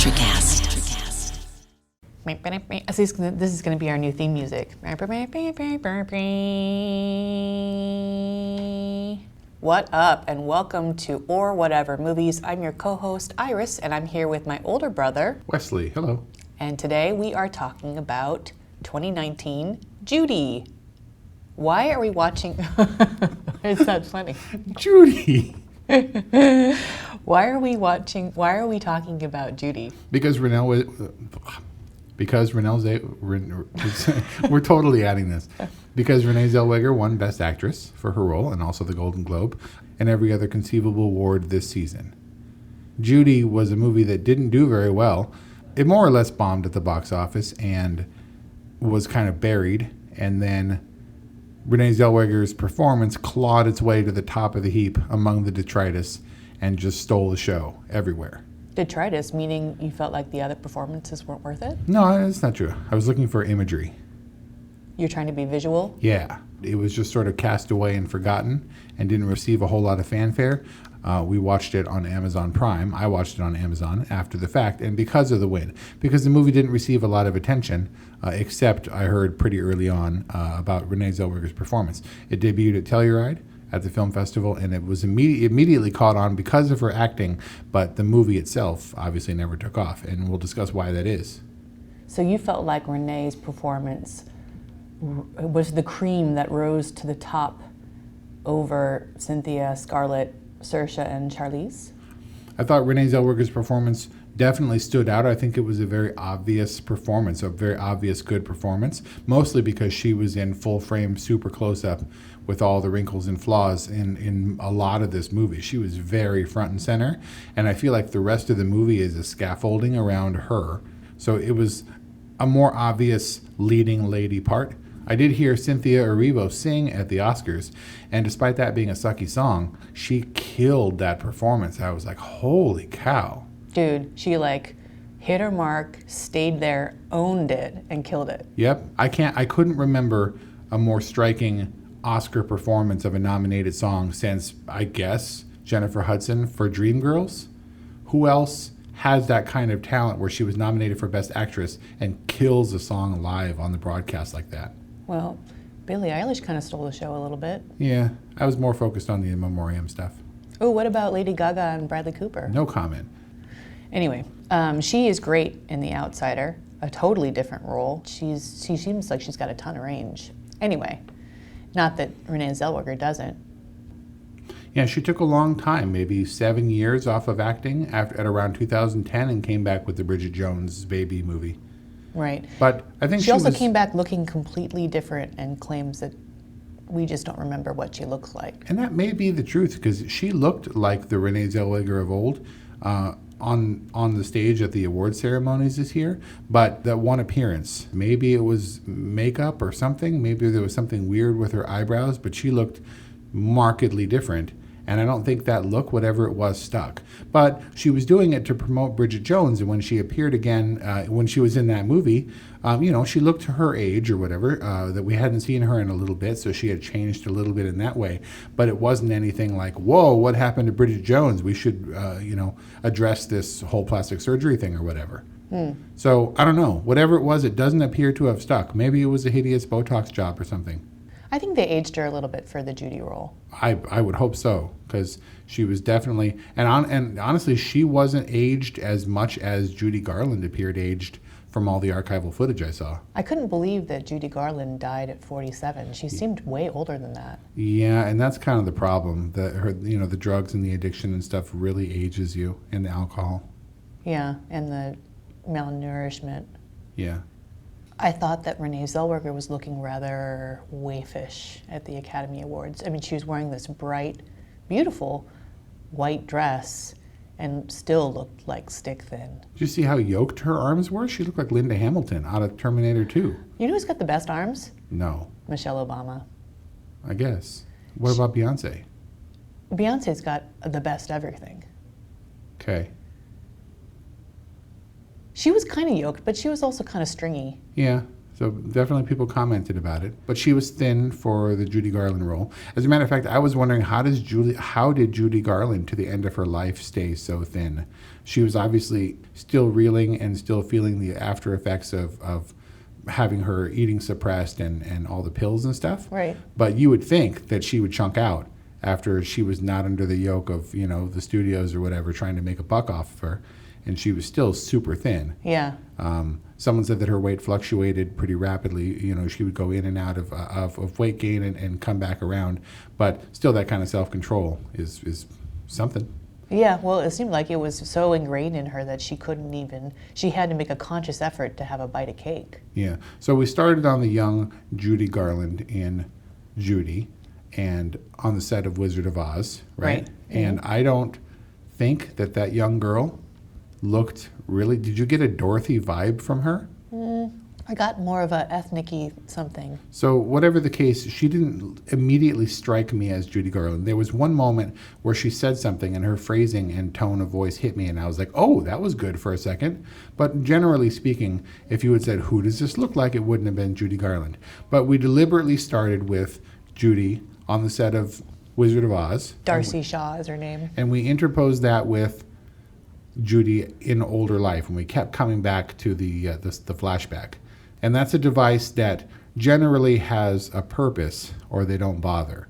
This is going to be our new theme music. What up, and welcome to Or Whatever Movies. I'm your co-host, Iris, and I'm here with my older brother, Wesley. Hello. And today we are talking about 2019 Judy. Why are we watching? It's not funny. Judy. Why are we talking about Judy? Because Renée we're totally adding this. Because Renée Zellweger won Best Actress for her role and also the Golden Globe and every other conceivable award this season. Judy was a movie that didn't do very well. It more or less bombed at the box office and was kind of buried, and then Renée Zellweger's performance clawed its way to the top of the heap among the detritus and just stole the show everywhere. Detritus, meaning you felt like the other performances weren't worth it? No, that's not true. I was looking for imagery. You're trying to be visual? Yeah. It was just sort of cast away and forgotten and didn't receive a whole lot of fanfare. We watched it on Amazon Prime. I watched it on Amazon after the fact, and because of the win. Because the movie didn't receive a lot of attention, except I heard pretty early on about Renée Zellweger's performance. It debuted at Telluride at the film festival, and it was immediately caught on because of her acting, but the movie itself obviously never took off, and we'll discuss why that is. So you felt like Renée's performance was the cream that rose to the top over Cynthia, Scarlett, Saoirse, and Charlize? I thought Renée Zellweger's performance definitely stood out. I think it was a very obvious performance, a very obvious good performance, mostly because she was in full frame, super close up with all the wrinkles and flaws in a lot of this movie. She was very front and center, and I feel like the rest of the movie is a scaffolding around her. So it was a more obvious leading lady part. I did hear Cynthia Erivo sing at the Oscars, and despite that being a sucky song, she killed that performance. I was like, holy cow. Dude, she hit her mark, stayed there, owned it, and killed it. Yep. I couldn't remember a more striking Oscar performance of a nominated song since, I guess, Jennifer Hudson for Dreamgirls. Who else has that kind of talent where she was nominated for Best Actress and kills a song live on the broadcast like that? Well, Billie Eilish kind of stole the show a little bit. Yeah, I was more focused on the in memoriam stuff. Oh, what about Lady Gaga and Bradley Cooper? No comment. Anyway, she is great in The Outsider, a totally different role. She seems like she's got a ton of range. Anyway, not that Renée Zellweger doesn't. Yeah, she took a long time, maybe 7 years off of acting at around 2010 and came back with the Bridget Jones Baby movie. Right. But I think she also came back looking completely different and claims that we just don't remember what she looks like. And that may be the truth, because she looked like the Renée Zellweger of old on the stage at the award ceremonies this year. But that one appearance, maybe it was makeup or something. Maybe there was something weird with her eyebrows, but she looked markedly different. And I don't think that look, whatever it was, stuck. But she was doing it to promote Bridget Jones, and when she appeared again, when she was in that movie, she looked to her age or whatever, that we hadn't seen her in a little bit, so she had changed a little bit in that way. But it wasn't anything like, whoa, what happened to Bridget Jones? We should, address this whole plastic surgery thing or whatever. So, I don't know. Whatever it was, it doesn't appear to have stuck. Maybe it was a hideous Botox job or something. I think they aged her a little bit for the Judy role. I would hope so, because she was definitely, and honestly, she wasn't aged as much as Judy Garland appeared aged from all the archival footage I saw. I couldn't believe that Judy Garland died at 47. She seemed way older than that. Yeah, and that's kind of the problem. The drugs and the addiction and stuff really ages you, and the alcohol. Yeah, and the malnourishment. Yeah. I thought that Renée Zellweger was looking rather waifish at the Academy Awards. I mean, she was wearing this bright, beautiful white dress and still looked like stick thin. Did you see how yoked her arms were? She looked like Linda Hamilton out of Terminator 2. You know who's got the best arms? No. Michelle Obama. I guess. What about Beyonce? Beyonce's got the best everything. Okay. She was kind of yoked, but she was also kind of stringy. Yeah, So definitely people commented about it. But she was thin for the Judy Garland role. As a matter of fact, I was wondering how did Judy Garland to the end of her life stay so thin? She was obviously still reeling and still feeling the after effects of having her eating suppressed and all the pills and stuff. Right. But you would think that she would chunk out after she was not under the yoke of, the studios or whatever trying to make a buck off of her. And she was still super thin. Yeah. Someone said that her weight fluctuated pretty rapidly. She would go in and out of weight gain and come back around. But still, that kind of self-control is something. Yeah, well, it seemed like it was so ingrained in her that she had to make a conscious effort to have a bite of cake. Yeah. So we started on the young Judy Garland in Judy and on the set of Wizard of Oz, right? Mm-hmm. And I don't think that young girl looked really... Did you get a Dorothy vibe from her? I got more of a ethnic-y something. So whatever the case, she didn't immediately strike me as Judy Garland. There was one moment where she said something and her phrasing and tone of voice hit me and I was like, oh, that was good for a second. But generally speaking, if you had said, who does this look like, it wouldn't have been Judy Garland. But we deliberately started with Judy on the set of Wizard of Oz. Darcy Shaw is her name. And we interposed that with Judy in older life, and we kept coming back to the flashback. And that's a device that generally has a purpose, or they don't bother.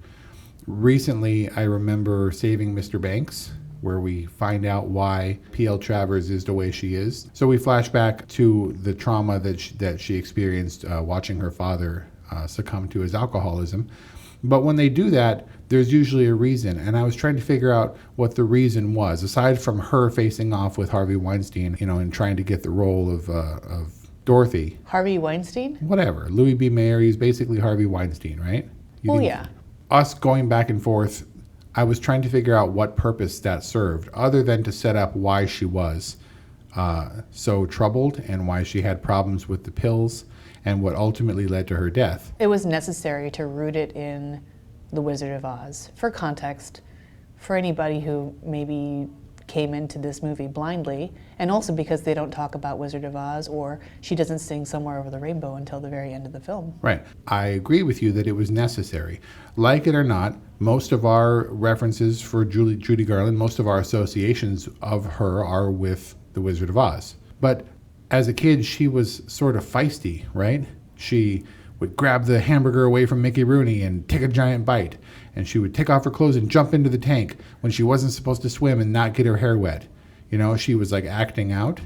Recently, I remember Saving Mr. Banks, where we find out why P.L. Travers is the way she is. So we flash back to the trauma that she experienced watching her father succumb to his alcoholism. But when they do that, there's usually a reason. And I was trying to figure out what the reason was, aside from her facing off with Harvey Weinstein, and trying to get the role of Dorothy. Harvey Weinstein? Whatever. Louis B. Mayer, he's basically Harvey Weinstein, right? Yeah. Us going back and forth, I was trying to figure out what purpose that served, other than to set up why she was so troubled and why she had problems with the pills and what ultimately led to her death. It was necessary to root it in The Wizard of Oz. For context, for anybody who maybe came into this movie blindly, and also because they don't talk about Wizard of Oz, or she doesn't sing Somewhere Over the Rainbow until the very end of the film. Right. I agree with you that it was necessary. Like it or not, most of our references for Judy Garland, most of our associations of her are with The Wizard of Oz. But as a kid, she was sort of feisty, right? She would grab the hamburger away from Mickey Rooney and take a giant bite. And she would take off her clothes and jump into the tank when she wasn't supposed to swim and not get her hair wet. She was like acting out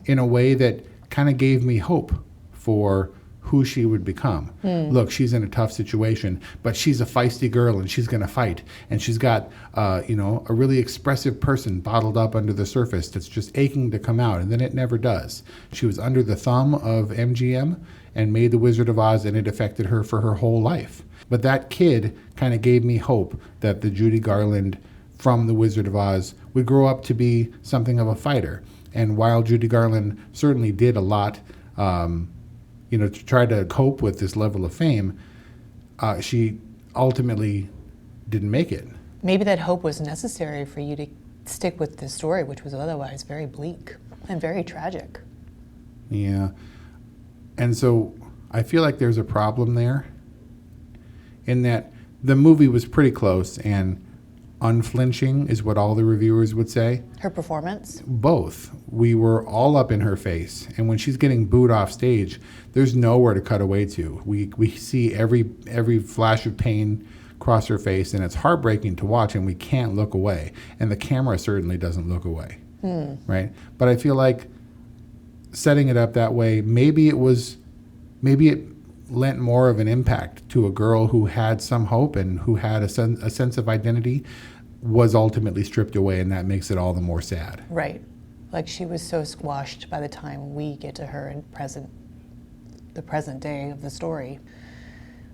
in a way that kind of gave me hope for who she would become. Look, she's in a tough situation, but she's a feisty girl and she's going to fight. And she's got, a really expressive person bottled up under the surface that's just aching to come out. And then it never does. She was under the thumb of MGM and made The Wizard of Oz, and it affected her for her whole life. But that kid kind of gave me hope that the Judy Garland from The Wizard of Oz would grow up to be something of a fighter. And while Judy Garland certainly did a lot, to try to cope with this level of fame, she ultimately didn't make it. Maybe that hope was necessary for you to stick with this story, which was otherwise very bleak and very tragic. Yeah. And so I feel like there's a problem there in that the movie was pretty close and unflinching is what all the reviewers would say. Her performance? Both. We were all up in her face. And when she's getting booed off stage, there's nowhere to cut away to. We see every flash of pain cross her face, and it's heartbreaking to watch, and we can't look away. And the camera certainly doesn't look away. Right? But I feel like setting it up that way, maybe it lent more of an impact to a girl who had some hope and who had a sense of identity, was ultimately stripped away, and that makes it all the more sad. Right. Like she was so squashed by the time we get to her in the present day of the story.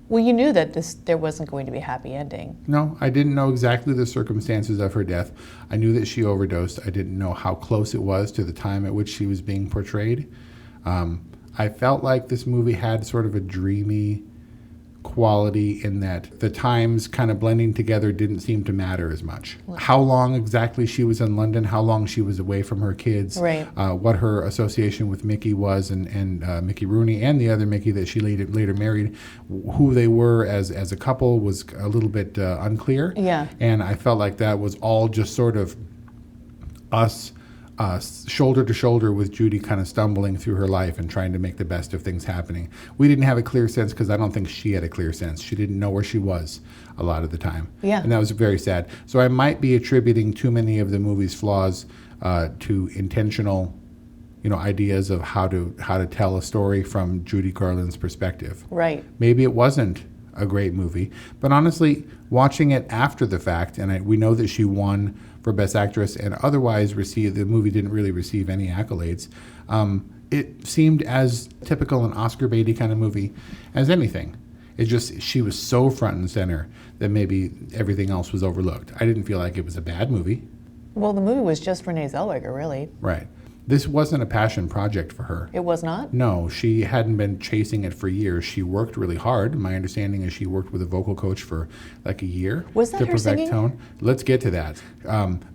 Well, you knew that there wasn't going to be a happy ending. No, I didn't know exactly the circumstances of her death. I knew that she overdosed. I didn't know how close it was to the time at which she was being portrayed. I felt like this movie had sort of a dreamy quality in that the times kind of blending together didn't seem to matter as much. How long exactly she was in London, how long she was away from her kids, Right. What her association with Mickey was, and Mickey Rooney and the other Mickey that she later married, who they were as a couple was a little bit unclear. Yeah. And I felt like that was all just sort of us shoulder to shoulder with Judy kind of stumbling through her life and trying to make the best of things happening. We didn't have a clear sense because I don't think she had a clear sense. She didn't know where she was a lot of the time. Yeah. And that was very sad. So I might be attributing too many of the movie's flaws to intentional, ideas of how to tell a story from Judy Garland's perspective. Right. Maybe it wasn't a great movie, but honestly, watching it after the fact, and we know that she won for Best Actress and otherwise the movie didn't really receive any accolades. It seemed as typical an Oscar baity kind of movie as anything. It just, she was so front and center that maybe everything else was overlooked. I didn't feel like it was a bad movie. Well, the movie was just Renée Zellweger, really. Right. This wasn't a passion project for her. It was not? No, she hadn't been chasing it for years. She worked really hard. My understanding is she worked with a vocal coach for like a year Was that to her perfect singing? tone. Let's get to that.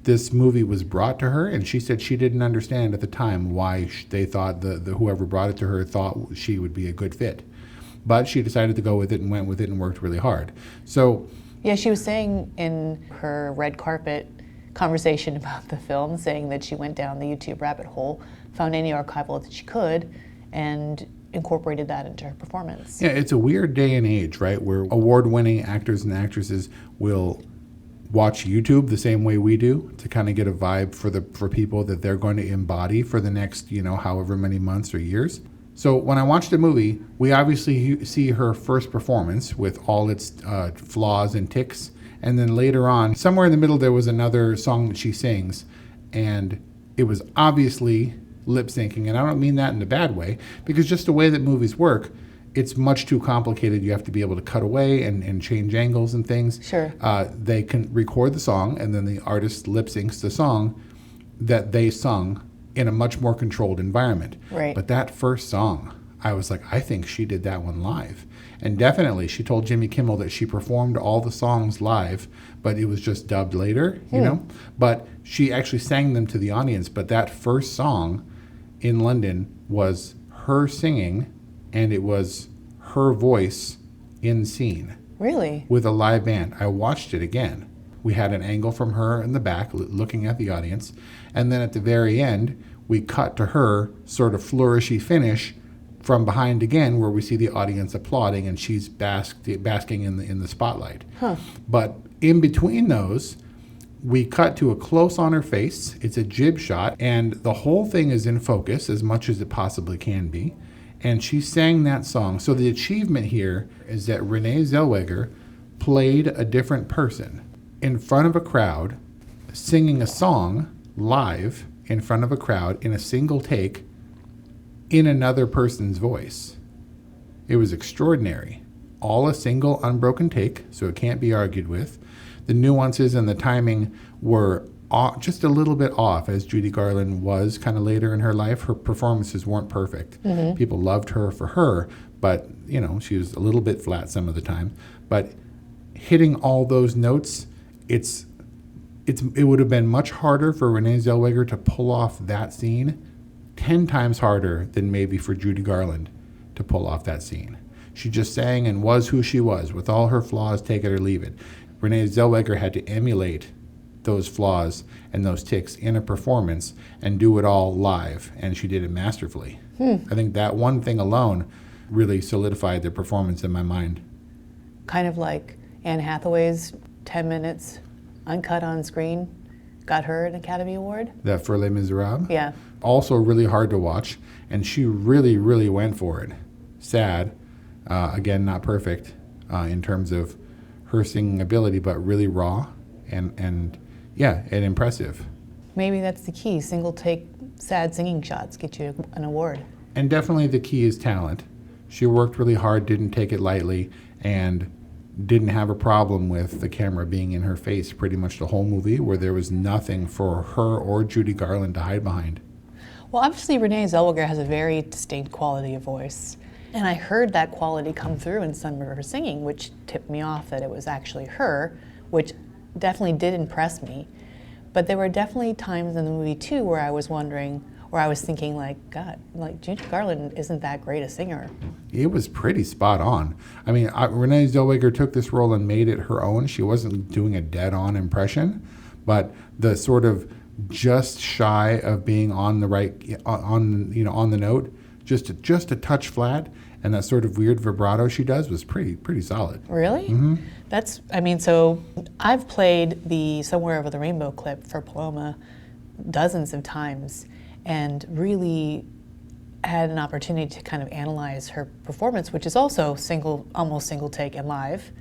This movie was brought to her, and she said she didn't understand at the time why they thought the whoever brought it to her thought she would be a good fit. But she decided to go with it and went with it and worked really hard. So, Yeah, she was saying in her red carpet conversation about the film, saying that she went down the YouTube rabbit hole, found any archival that she could, and incorporated that into her performance. yeah, it's a weird day and age, right, where award-winning actors and actresses will watch YouTube the same way we do to kind of get a vibe for people that they're going to embody for the next, however many months or years. So when I watched the movie, we obviously see her first performance with all its flaws and ticks. And then later on, somewhere in the middle, there was another song that she sings. And it was obviously lip syncing. And I don't mean that in a bad way, because just the way that movies work, it's much too complicated. You have to be able to cut away and change angles and things. Sure. They can record the song, and then the artist lip syncs the song that they sung in a much more controlled environment. Right. But that first song, I was like, I think she did that one live. And definitely, she told Jimmy Kimmel that she performed all the songs live, but it was just dubbed later, But she actually sang them to the audience. But that first song in London was her singing, and it was her voice in scene Really? with a live band. I watched it again. We had an angle from her in the back looking at the audience. And then at the very end, we cut to her sort of flourishy finish from behind again, where we see the audience applauding and she's basking in the spotlight. Huh. But in between those, we cut to a close on her face. It's a jib shot, and the whole thing is in focus as much as it possibly can be. And she sang that song. So the achievement here is that Renée Zellweger played a different person in front of a crowd, singing a song live in front of a crowd in a single take in another person's voice. It was extraordinary. All a single unbroken take, so it can't be argued with. The nuances and the timing were just a little bit off, as Judy Garland was kind of later in her life. Her performances weren't perfect. Mm-hmm. People loved her for her, but she was a little bit flat some of the time. But hitting all those notes, it would have been much harder for Renée Zellweger to pull off that scene, 10 times harder than maybe for Judy Garland to pull off that scene. She just sang and was who she was, with all her flaws, take it or leave it. Renée Zellweger had to emulate those flaws and those ticks in a performance and do it all live, and she did it masterfully. I think that one thing alone really solidified the performance in my mind. Kind of like Anne Hathaway's 10 minutes uncut on screen got her an Academy Award. That for Les Miserables? Yeah. Also really hard to watch, and she really, really went for it. Sad. Again, not perfect in terms of her singing ability, but really raw and impressive. Maybe that's the key. Single take sad singing shots get you an award. And definitely the key is talent. She worked really hard, didn't take it lightly, and didn't have a problem with the camera being in her face pretty much the whole movie, where there was nothing for her or Judy Garland to hide behind. Well, obviously Renée Zellweger has a very distinct quality of voice. And I heard that quality come through in some of her singing, which tipped me off that it was actually her, which definitely did impress me. But there were definitely times in the movie too where I was wondering, or I was thinking like, God, like Judy Garland isn't that great a singer. It was pretty spot on. I mean, Renee Zellweger took this role and made it her own. She wasn't doing a dead-on impression, but the sort of just shy of being on the right, on the note, just a touch flat, and that sort of weird vibrato she does was pretty solid. Really? Mm-hmm. So I've played the Somewhere Over the Rainbow clip for Paloma dozens of times, and really had an opportunity to kind of analyze her performance, which is also almost single take and live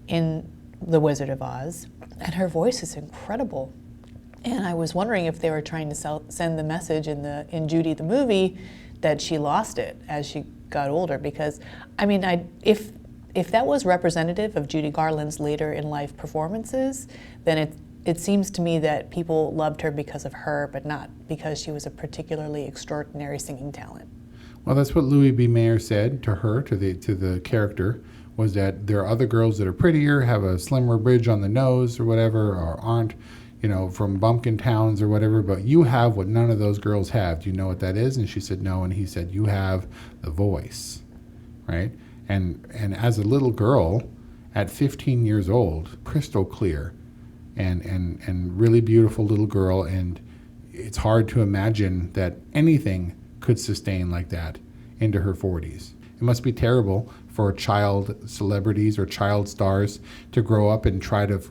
in The Wizard of Oz. And her voice is incredible. And I was wondering if they were trying to send the message in Judy the movie that she lost it as she got older. Because, I mean, if that was representative of Judy Garland's later in life performances, then it seems to me that people loved her because of her, but not because she was a particularly extraordinary singing talent. Well, that's what Louis B. Mayer said to her, to the character, was that there are other girls that are prettier, have a slimmer bridge on the nose or whatever, or aren't, from bumpkin towns or whatever, but you have what none of those girls have. Do you know what that is? And she said no, and he said, you have the voice, right? And as a little girl, at 15 years old, crystal clear, and really beautiful little girl, and it's hard to imagine that anything could sustain like that into her 40s. It must be terrible for child celebrities or child stars to grow up and try to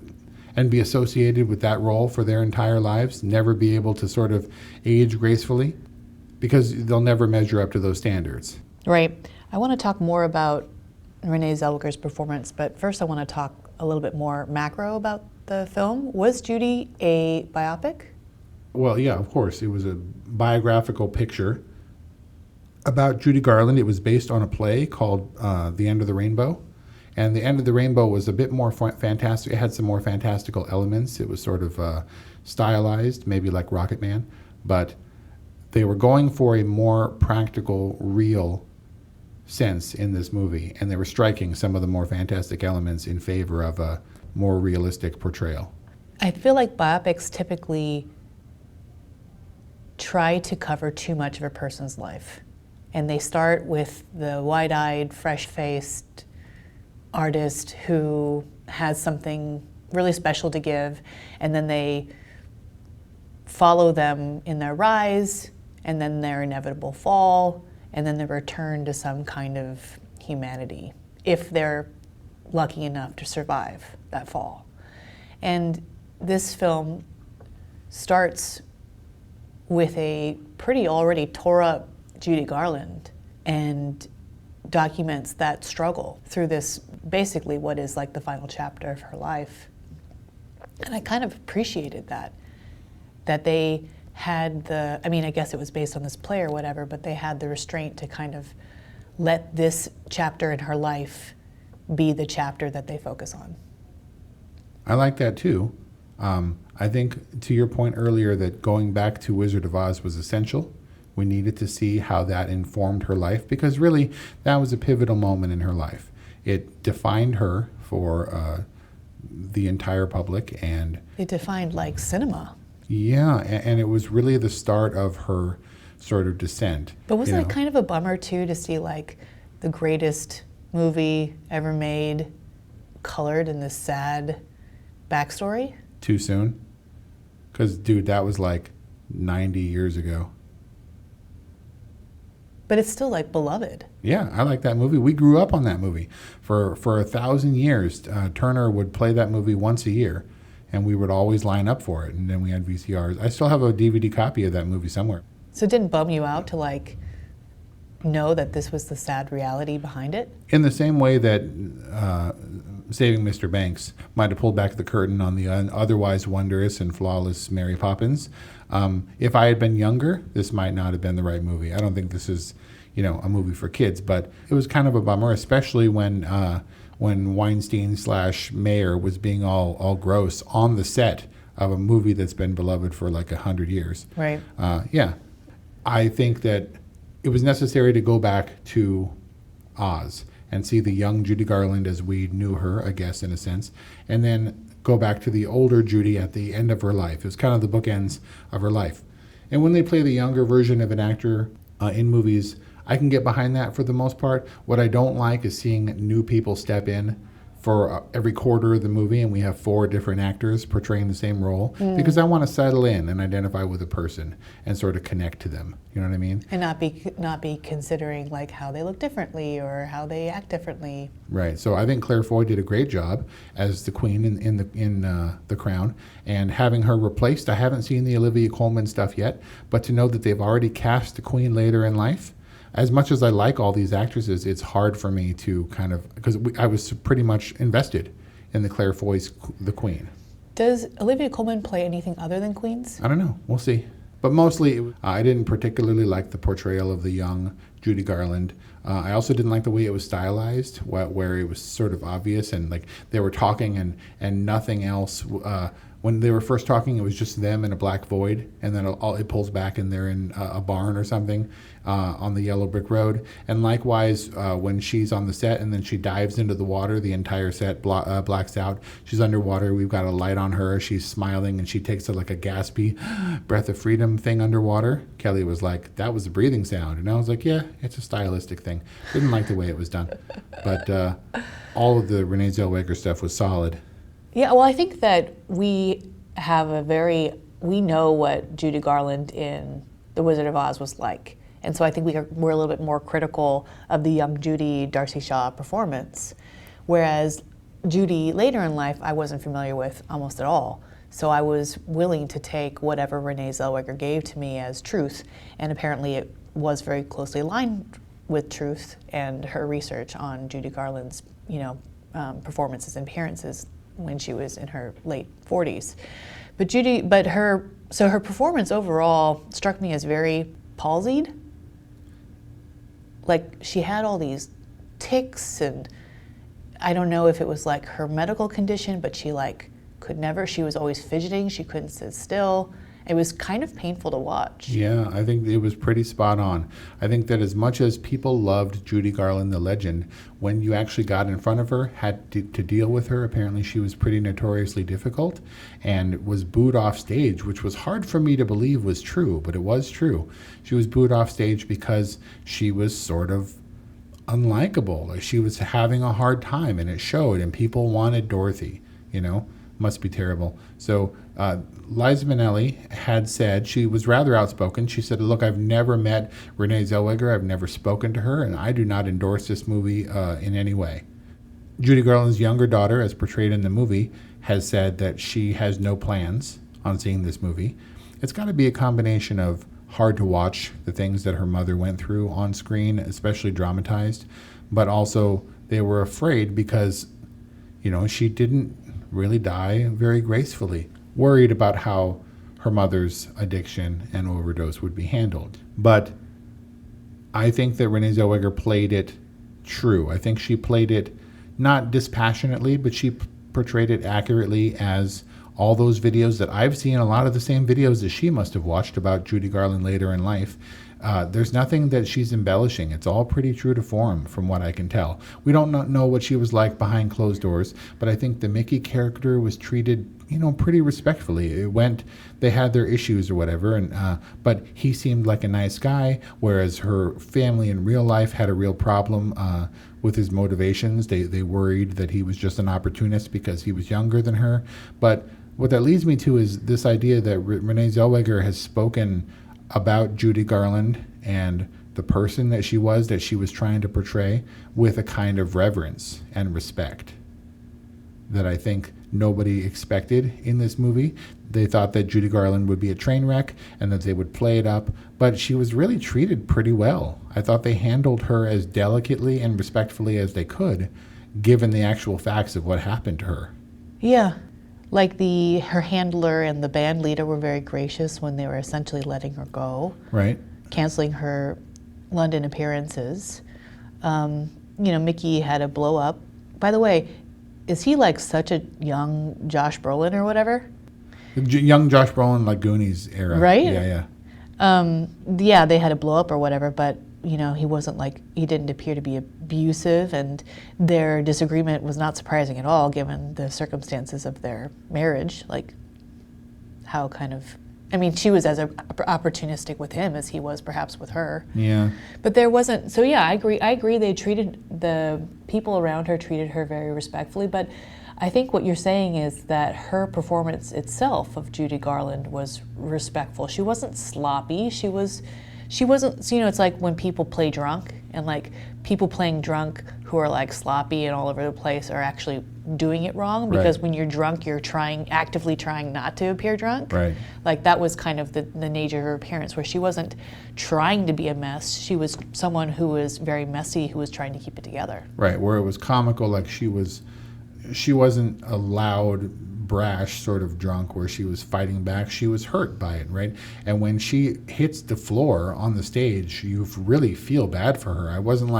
and be associated with that role for their entire lives, never be able to sort of age gracefully, because they'll never measure up to those standards. Right. I want to talk more about Renee Zellweger's performance, but first I want to talk a little bit more macro about the film. Was Judy a biopic? Well, yeah, of course. It was a biographical picture about Judy Garland. It was based on a play called The End of the Rainbow. And The End of the Rainbow was a bit more fantastic. It had some more fantastical elements. It was sort of stylized, maybe like Rocket Man. But they were going for a more practical, real sense in this movie. And they were striking some of the more fantastic elements in favor of a more realistic portrayal. I feel like biopics typically try to cover too much of a person's life. And they start with the wide-eyed, fresh-faced artist who has something really special to give, and then they follow them in their rise, and then their inevitable fall, and then the return to some kind of humanity, if they're lucky enough to survive that fall. And this film starts with a pretty already tore up Judy Garland and documents that struggle through this, basically what is like the final chapter of her life. And I kind of appreciated that they had I guess it was based on this play or whatever, but they had the restraint to kind of let this chapter in her life be the chapter that they focus on. I like that too. I think, to your point earlier, that going back to Wizard of Oz was essential. We needed to see how that informed her life, because really that was a pivotal moment in her life. It defined her for the entire public, and it defined like cinema. Yeah, and it was really the start of her sort of descent. But wasn't it kind of a bummer too to see like the greatest movie ever made colored in this sad backstory? Too soon? Because, dude, that was like 90 years ago. But it's still like beloved. Yeah, I like that movie. We grew up on that movie. For 1,000 years, Turner would play that movie once a year, and we would always line up for it. And then we had VCRs. I still have a DVD copy of that movie somewhere. So it didn't bum you out to like know that this was the sad reality behind it? In the same way that Saving Mr. Banks might have pulled back the curtain on the otherwise wondrous and flawless Mary Poppins. If I had been younger, this might not have been the right movie. I don't think this is, a movie for kids, but it was kind of a bummer, especially when Weinstein / Mayer was being all gross on the set of a movie that's been beloved for like 100 years. Right. Yeah. I think that it was necessary to go back to Oz and see the young Judy Garland as we knew her, I guess, in a sense, and then go back to the older Judy at the end of her life. It was kind of the bookends of her life. And when they play the younger version of an actor in movies, I can get behind that for the most part. What I don't like is seeing new people step in for every quarter of the movie, and we have 4 different actors portraying the same role, because I want to settle in and identify with a person and sort of connect to them. You know what I mean? And not be considering like how they look differently or how they act differently. Right. So I think Claire Foy did a great job as the Queen in the Crown, and having her replaced. I haven't seen the Olivia Colman stuff yet, but to know that they've already cast the Queen later in life. As much as I like all these actresses, it's hard for me to kind of, because I was pretty much invested in the Claire Foy's the Queen. Does Olivia Colman play anything other than Queens? I don't know. We'll see. But mostly, I didn't particularly like the portrayal of the young Judy Garland. I also didn't like the way it was stylized, where it was sort of obvious and like they were talking and nothing else. When they were first talking, it was just them in a black void, and then it pulls back and they're in a barn or something on the yellow brick road. And likewise, when she's on the set and then she dives into the water, the entire set blacks out. She's underwater. We've got a light on her. She's smiling, and she takes like a gaspy breath of freedom thing underwater. Kelly was like, that was a breathing sound. And I was like, yeah, it's a stylistic thing. Didn't like the way it was done. But all of the Renée Zellweger stuff was solid. Yeah, well, I think that we know what Judy Garland in The Wizard of Oz was like. And so I think we're a little bit more critical of the young Judy Darcy Shaw performance. Whereas Judy later in life, I wasn't familiar with almost at all. So I was willing to take whatever Renée Zellweger gave to me as truth. And apparently it was very closely aligned with truth and her research on Judy Garland's, performances and appearances when she was in her late 40s. But her performance overall struck me as very palsied. Like she had all these tics, and I don't know if it was like her medical condition, but she was always fidgeting, she couldn't sit still. It was kind of painful to watch. Yeah, I think it was pretty spot on. I think that as much as people loved Judy Garland, the legend, when you actually got in front of her, had to deal with her, apparently she was pretty notoriously difficult and was booed off stage, which was hard for me to believe was true, but it was true. She was booed off stage because she was sort of unlikable. Like she was having a hard time, and it showed, and people wanted Dorothy, Must be terrible. So Liza Minnelli had said, she was rather outspoken. She said, look, I've never met Renée Zellweger. I've never spoken to her, and I do not endorse this movie in any way. Judy Garland's younger daughter, as portrayed in the movie, has said that she has no plans on seeing this movie. It's got to be a combination of hard to watch, the things that her mother went through on screen, especially dramatized, but also they were afraid because, she didn't really die very gracefully, worried about how her mother's addiction and overdose would be handled. But I think that Renée Zellweger played it true. I think she played it not dispassionately, but she portrayed it accurately as all those videos that I've seen, a lot of the same videos that she must have watched about Judy Garland later in life. There's nothing that she's embellishing. It's all pretty true to form, from what I can tell. We don't know what she was like behind closed doors, but I think the Mickey character was treated, pretty respectfully. They had their issues or whatever, but he seemed like a nice guy, whereas her family in real life had a real problem with his motivations. They worried that he was just an opportunist because he was younger than her. But what that leads me to is this idea that Renée Zellweger has spoken about Judy Garland and the person that she was trying to portray with a kind of reverence and respect that I think nobody expected in this movie. They thought that Judy Garland would be a train wreck and that they would play it up, but she was really treated pretty well. I thought they handled her as delicately and respectfully as they could, given the actual facts of what happened to her. Yeah. Like her handler and the band leader were very gracious when they were essentially letting her go. Right. Canceling her London appearances. Mickey had a blow up. By the way, is he like such a young Josh Brolin or whatever? Young Josh Brolin, like Goonies era. Right? Yeah. Yeah, they had a blow up or whatever, but he wasn't he didn't appear to be abusive, and their disagreement was not surprising at all given the circumstances of their marriage. How she was as opportunistic with him as he was perhaps with her. Yeah. But there wasn't, so yeah, I agree the people around her treated her very respectfully, but I think what you're saying is that her performance itself of Judy Garland was respectful. She wasn't sloppy. She wasn't, it's like when people play drunk, and people playing drunk who are sloppy and all over the place are actually doing it wrong, because when you're drunk, you're actively trying not to appear drunk. Right. That was kind of the nature of her appearance, where she wasn't trying to be a mess. She was someone who was very messy, who was trying to keep it together. Right, where it was comical, she wasn't a loud, brash sort of drunk where she was fighting back. She was hurt by it, right? And when she hits the floor on the stage, you really feel bad for her. I wasn't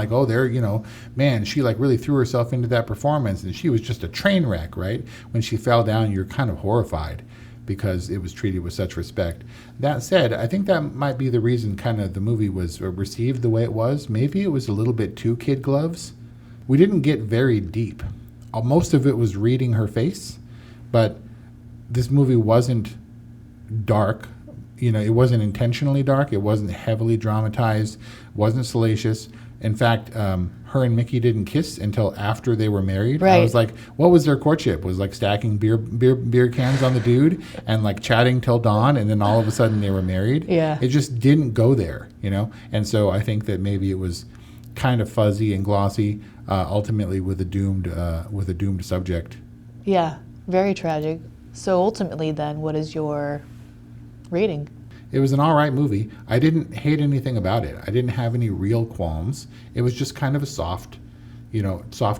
man, she really threw herself into that performance and she was just a train wreck, right? When she fell down, you're kind of horrified because it was treated with such respect. That said, I think that might be the reason kind of the movie was received the way it was. Maybe it was a little bit too kid gloves. We didn't get very deep. Most of it was reading her face. But this movie wasn't dark. It wasn't intentionally dark. It wasn't heavily dramatized. Wasn't salacious. In fact, her and Mickey didn't kiss until after they were married. Right. I was like, what was their courtship? Was stacking beer cans on the dude and chatting till dawn, and then all of a sudden they were married. Yeah. It just didn't go there, And so I think that maybe it was kind of fuzzy and glossy, ultimately with a doomed subject. Yeah. Very tragic. So ultimately then, what is your rating? It was an all right movie. I didn't hate anything about it. I didn't have any real qualms. It was just kind of a soft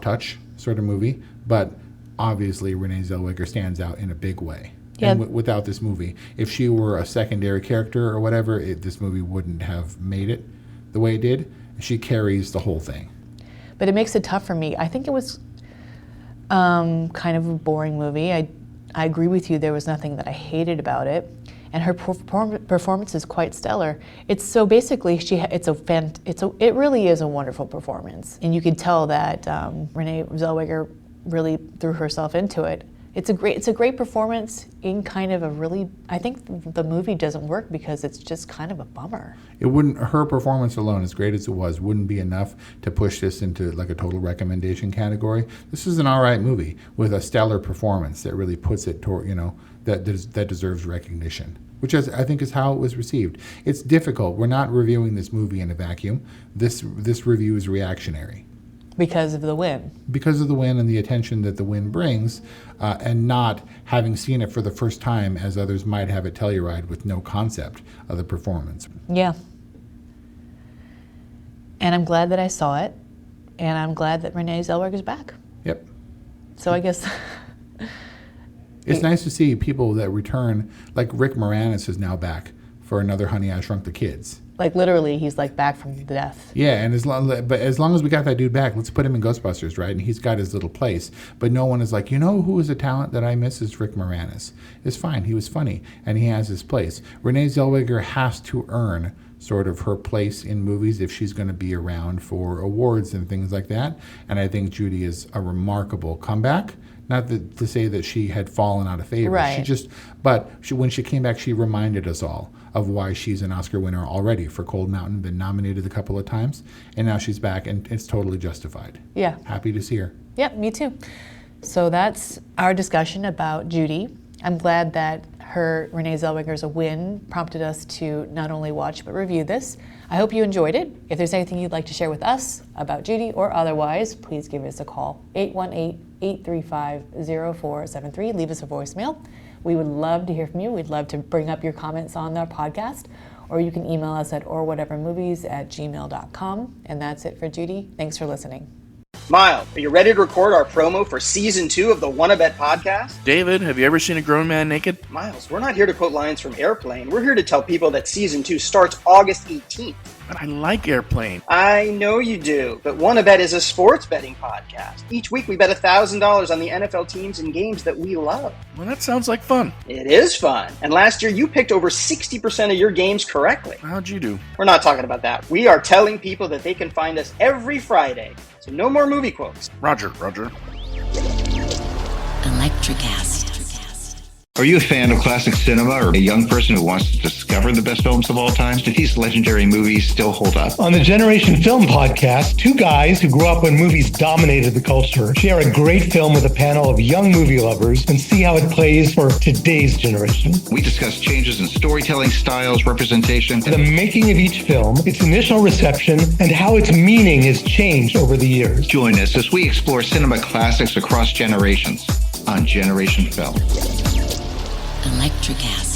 touch sort of movie. But obviously Renée Zellweger stands out in a big way. Yeah. And without this movie, if she were a secondary character or whatever, this movie wouldn't have made it the way it did. She carries the whole thing. But it makes it tough for me. I think it was kind of a boring movie. I agree with you. There was nothing that I hated about it, and her performance is quite stellar. It really is a wonderful performance, and you could tell that Renée Zellweger really threw herself into it. It's a great performance in kind of a really, I think the movie doesn't work because it's just kind of a bummer. Her performance alone, as great as it was, wouldn't be enough to push this into a total recommendation category. This is an all right movie with a stellar performance that really puts it toward, that deserves recognition, which I think is how it was received. It's difficult. We're not reviewing this movie in a vacuum. This review is reactionary. Because of the win. Because of the win and the attention that the win brings, and not having seen it for the first time as others might have at Telluride with no concept of the performance. Yeah. And I'm glad that I saw it, and I'm glad that Renée Zellweger's back. Yep. So I guess... It's nice to see people that return, like Rick Moranis is now back for another Honey, I Shrunk the Kids. Literally, he's back from death. Yeah, and as long as we got that dude back, let's put him in Ghostbusters, right? And he's got his little place. But no one is who is a talent that I miss is Rick Moranis. It's fine. He was funny, and he has his place. Renée Zellweger has to earn sort of her place in movies if she's going to be around for awards and things like that. And I think Judy is a remarkable comeback. Not to say that she had fallen out of favor. Right. When she came back, she reminded us all of why she's an Oscar winner already for Cold Mountain, been nominated a couple of times, and now she's back, and it's totally justified. Yeah. Happy to see her. Yeah, me too. So that's our discussion about Judy. I'm glad that Renée Zellweger's win prompted us to not only watch but review this. I hope you enjoyed it. If there's anything you'd like to share with us about Judy or otherwise, please give us a call, 818-835-0473. Leave us a voicemail. We would love to hear from you. We'd love to bring up your comments on our podcast, or you can email us at orwhatevermovies@gmail.com. And that's it for Judy. Thanks for listening. Miles, are you ready to record our promo for Season 2 of the Wanna Bet podcast? David, have you ever seen a grown man naked? Miles, we're not here to quote lines from Airplane. We're here to tell people that Season 2 starts August 18th. But I like Airplane. I know you do, but WannaBet is a sports betting podcast. Each week we bet $1,000 on the NFL teams and games that we love. Well, that sounds like fun. It is fun. And last year you picked over 60% of your games correctly. How'd you do? We're not talking about that. We are telling people that they can find us every Friday. So no more movie quotes. Roger. Electricast. Are you a fan of classic cinema or a young person who wants to discover the best films of all time? Do these legendary movies still hold up? On the Generation Film podcast, two guys who grew up when movies dominated the culture share a great film with a panel of young movie lovers and see how it plays for today's generation. We discuss changes in storytelling styles, representation, The making of each film, its initial reception, and how its meaning has changed over the years. Join us as we explore cinema classics across generations on Generation Film. Electricast.